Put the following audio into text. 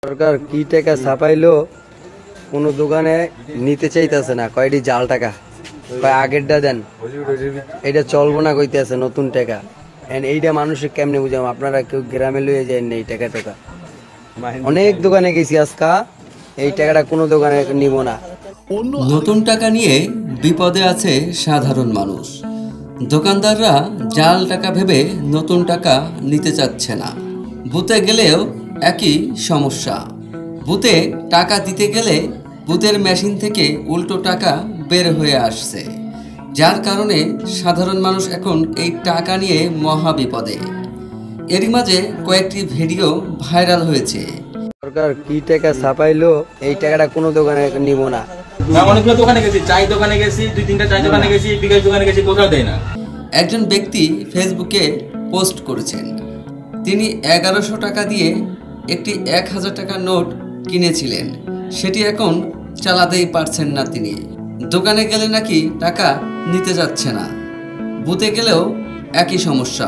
সরকার কি টাকা ছাপাইলো কোনো দোকানে নিতে চাইতেছে না, কয়টি জাল টাকা, কয় আগেরটা দেন, এটা চলবো না কইতেছে নতুন টাকা। এইটা মানুষের কেমনে বুঝাম? আপনারা কেউ গ্রামে লইয়ে যায় না এই টাকা টাকা। অনেক দোকানে গেছি আজকা, এই টাকাটা কোনো দোকানে নিব না। নতুন টাকা নিয়ে বিপদে আছে সাধারণ মানুষ। দোকানদাররা জাল টাকা ভেবে নতুন টাকা নিতে চাচ্ছে না। বুথে গেলেও একই সমস্যা। বুথে টাকা দিতে গেলে বুথের মেশিন থেকে উল্টো টাকা বের হয়ে আসছে, যার কারণে সাধারণ মানুষ এখন এই টাকা নিয়ে মহা বিপদে। এরই মাঝে কয়েকটি ভিডিও ভাইরাল হয়েছে। সরকার কি টাকা ছাপাইলো এই টাকাটা কোনো দোকানে নিব না। অনেকগুলো দোকানে গেছি, চাই দোকানে গেছি, 2-3টা চাই দোকানে গেছি, বিকাশ দোকানে গেছি, কোথাও দেয় না। একজন ব্যক্তি ফেসবুকে পোস্ট করেছেন, তিনি 1100 টাকা দিয়ে একটি 1000 টাকার নোট কিনেছিলেন, সেটি এখন চালাতেই পারছেন না তিনি। দোকানে গেলে নাকি টাকা নিতে যাচ্ছে না, বুথে গেলেও একই সমস্যা।